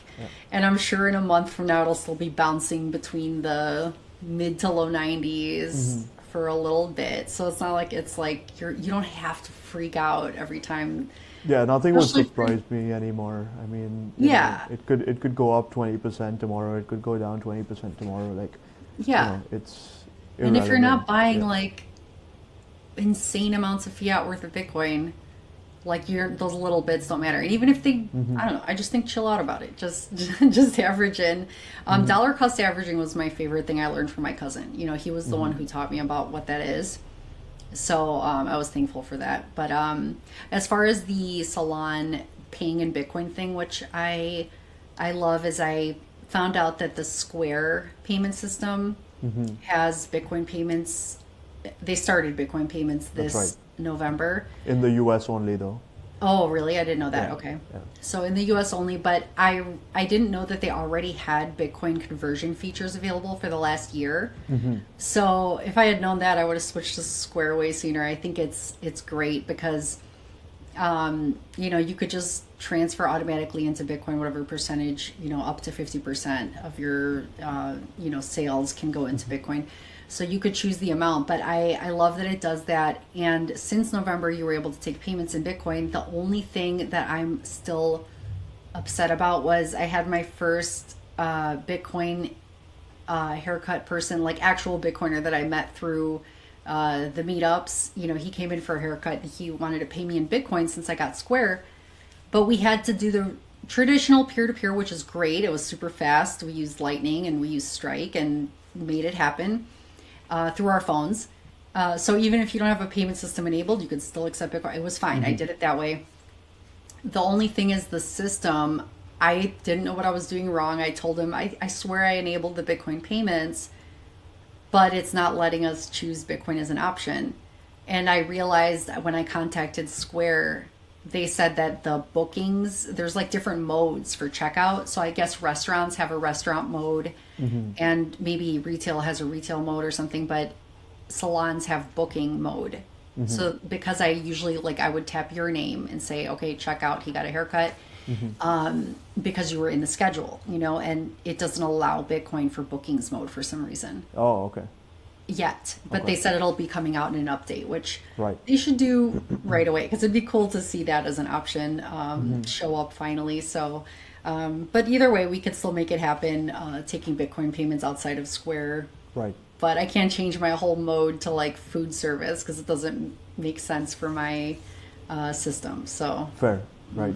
and I'm sure in a month from now it'll still be bouncing between the mid to low 90s for a little bit. So it's not like it's like you don't have to freak out every time. Yeah, nothing would Especially for- surprise me anymore. I mean, Yeah. it could go up 20% tomorrow. It could go down 20% tomorrow. Like, Yeah. it's And if you're not irrelevant. buying Yeah. like insane amounts of fiat worth of Bitcoin, like those little bits don't matter. And even if they, I don't know, I just think chill out about it. Just just average in. Dollar cost averaging was my favorite thing I learned from my cousin. He was the one who taught me about what that is. So I was thankful for that. But as far as the salon paying in Bitcoin thing, which I love, is I found out that the Square payment system has Bitcoin payments. They started Bitcoin payments That's this right. November. In the US only, though. Oh, really? I didn't know that. Yeah, Okay. yeah. So in the US only, but I didn't know that they already had Bitcoin conversion features available for the last year. So if I had known that, I would have switched to Square way sooner. I think it's great because you could just transfer automatically into Bitcoin whatever percentage, up to 50% of your sales can go into Bitcoin. So you could choose the amount, but I love that it does that. And since November, you were able to take payments in Bitcoin. The only thing that I'm still upset about was I had my first Bitcoin haircut person, like actual Bitcoiner that I met through the meetups. He came in for a haircut. He wanted to pay me in Bitcoin since I got Square, but we had to do the traditional peer-to-peer, which is great. It was super fast. We used Lightning and we used Strike and made it happen through our phones. So even if you don't have a payment system enabled, you could still accept Bitcoin. It was fine. I did it that way. The only thing is the system. I didn't know what I was doing wrong. I told him, I swear I enabled the Bitcoin payments, but it's not letting us choose Bitcoin as an option. And I realized when I contacted Square, they said that the bookings, there's like different modes for checkout. So I guess restaurants have a restaurant mode and maybe retail has a retail mode or something, but salons have booking mode. So because I usually, like, I would tap your name and say, okay, check out, he got a haircut, because you were in the schedule, and it doesn't allow Bitcoin for bookings mode for some reason Oh, okay. yet. But Okay. they said it'll be coming out in an update, which Right. they should do right away, because it'd be cool to see that as an option show up finally. So, but either way, we could still make it happen, taking Bitcoin payments outside of Square. Right. But I can't change my whole mode to like food service because it doesn't make sense for my system. So Fair. Right.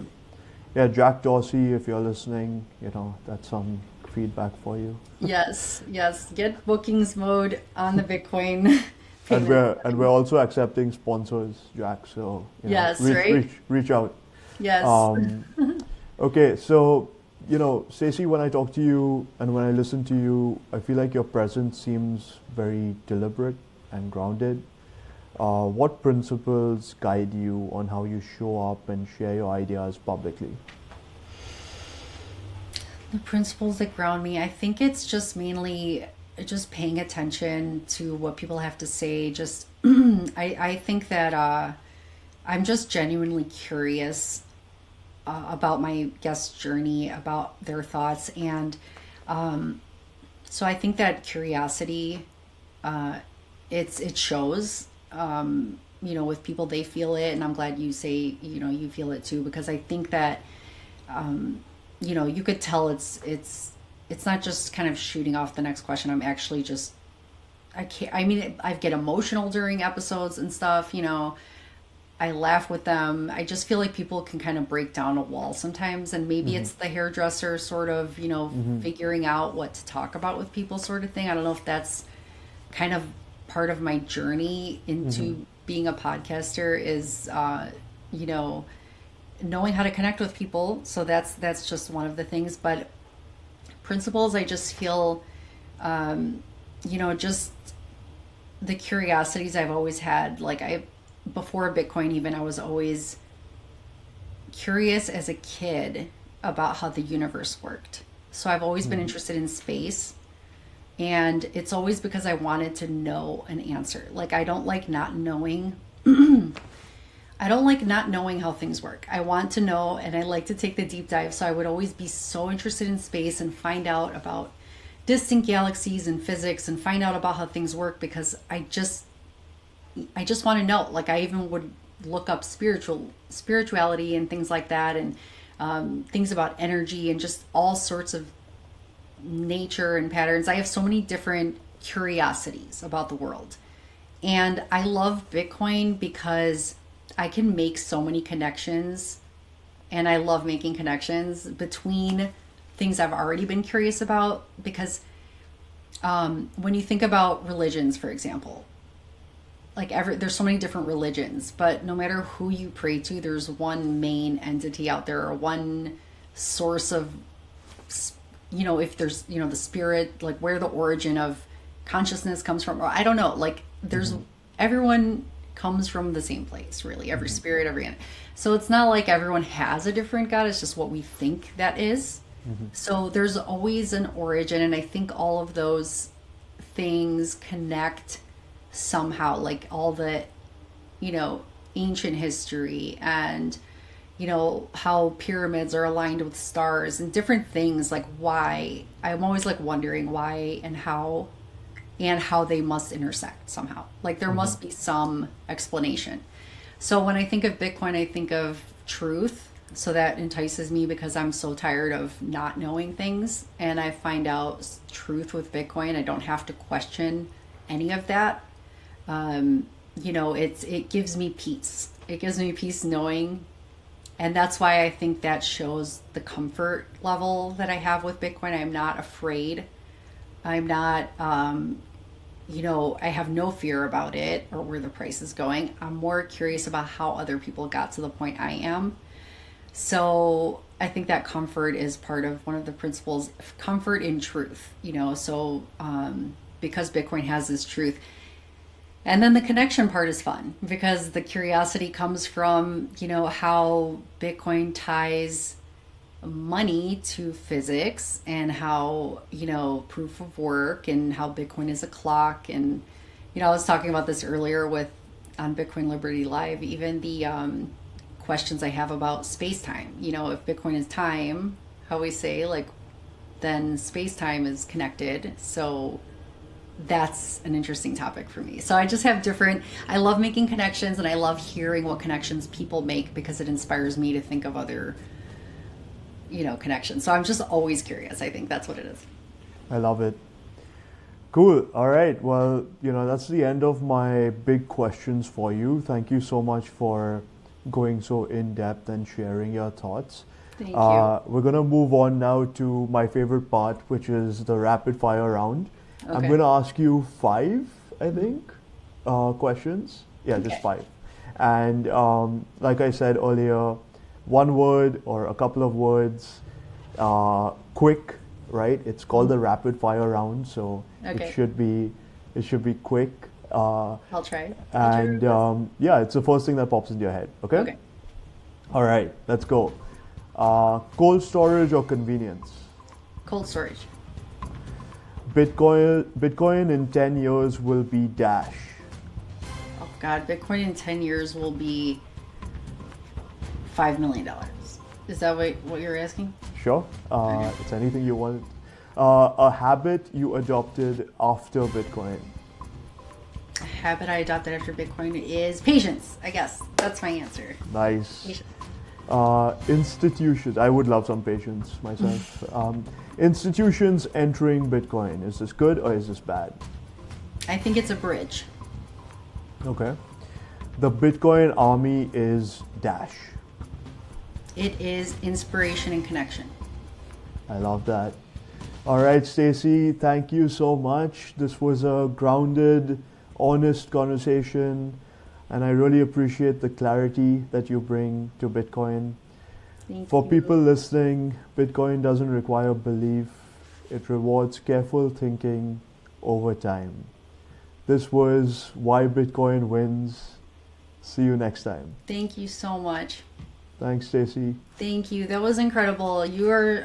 Yeah, Jack Dorsey, if you're listening, that's some feedback for you. yes, get bookings mode on the Bitcoin And payment. we're also accepting sponsors, Jack. So Yes, reach, right? reach out. Yes. Okay, so Stacey, when I talk to you and when I listen to you, I feel like your presence seems very deliberate and grounded. What principles guide you on how you show up and share your ideas publicly? The principles that ground me, I think it's just mainly just paying attention to what people have to say. Just, I think that I'm just genuinely curious about my guest's journey, about their thoughts. And so I think that curiosity, uh, it shows, with people, they feel it. And I'm glad you say, you feel it too, because I think that, you could tell it's not just kind of shooting off the next question. I'm actually just, I can't, I mean, I get emotional during episodes and stuff, I laugh with them. I just feel like people can kind of break down a wall sometimes. And maybe Mm-hmm. it's the hairdresser sort of, Mm-hmm. figuring out what to talk about with people sort of thing. I don't know if that's kind of part of my journey Mm-hmm. into being a podcaster is, you know, knowing how to connect with people. So that's just one of the things. But principles, I just feel, just the curiosities I've always had. Like before Bitcoin even, I was always curious as a kid about how the universe worked. So I've always been Mm-hmm. interested in space. And it's always because I wanted to know an answer. Like I don't like not knowing. I don't like not knowing how things work. I want to know and I like to take the deep dive. So I would always be so interested in space and find out about distant galaxies and physics and find out about how things work because I just want to know. Like I even would look up spirituality and things like that, and things about energy and just all sorts of nature and patterns. I have so many different curiosities about the world, and I love Bitcoin because I can make so many connections, and I love making connections between things I've already been curious about. Because when you think about religions, for example, there's so many different religions, but no matter who you pray to, there's one main entity out there, or one source of, if there's, the spirit, like where the origin of consciousness comes from, or I don't know, like there's, Mm-hmm. everyone comes from the same place, really, every Mm-hmm. spirit, so it's not like everyone has a different God, it's just what we think that is. Mm-hmm. So there's always an origin, and I think all of those things connect somehow, like all the, you know, ancient history, and how pyramids are aligned with stars and different things. Like why, I'm always like wondering why and how they must intersect somehow. Like there Mm-hmm. must be some explanation. So when I think of Bitcoin, I think of truth. So that entices me because I'm so tired of not knowing things, and I find out truth with Bitcoin. I don't have to question any of that. It gives me peace. It gives me peace knowing, and that's why I think that shows the comfort level that I have with Bitcoin. I'm not afraid. I'm not, I have no fear about it or where the price is going. I'm more curious about how other people got to the point I am. So I think that comfort is part of one of the principles, comfort in truth, because Bitcoin has this truth. And then the connection part is fun because the curiosity comes from, how Bitcoin ties money to physics, and how, proof of work, and how Bitcoin is a clock. And, I was talking about this earlier with on Bitcoin Liberty Live, even the questions I have about space time. If Bitcoin is time, how we say, like, then space time is connected. So that's an interesting topic for me. So I just have I love making connections, and I love hearing what connections people make because it inspires me to think of other, connections. So I'm just always curious. I think that's what it is. I love it. Cool. All right. Well, that's the end of my big questions for you. Thank you so much for going so in depth and sharing your thoughts. Thank you. We're going to move on now to my favorite part, which is the rapid fire round. I'm Okay. going to ask you five, I think, questions. Yeah, just Okay. five. And like I said earlier, one word or a couple of words, quick, right? It's called the rapid fire round, so Okay. it should be quick. I'll try. I'll try And my best. yeah, it's the first thing that pops into your head. Okay. Okay. All right, let's go. Cold storage or convenience? Cold storage. Bitcoin in 10 years will be dash. Oh God, Bitcoin in 10 years will be $5 million. Is that what you're asking? Sure. Okay. It's anything you want. A habit you adopted after Bitcoin. A habit I adopted after Bitcoin is patience, I guess. That's my answer. Nice. Patience. Institutions. I would love some patience myself. Institutions entering Bitcoin. Is this good or is this bad? I think it's a bridge. Okay. The Bitcoin army is dash. It is inspiration and connection. I love that. All right, Staci, thank you so much. This was a grounded, honest conversation, and I really appreciate the clarity that you bring to Bitcoin. Thank For you. people listening, Bitcoin doesn't require belief, it rewards careful thinking over time. This was Why Bitcoin Wins. See you next time. Thank you so much. Thanks, Staci. Thank you. That was incredible. You are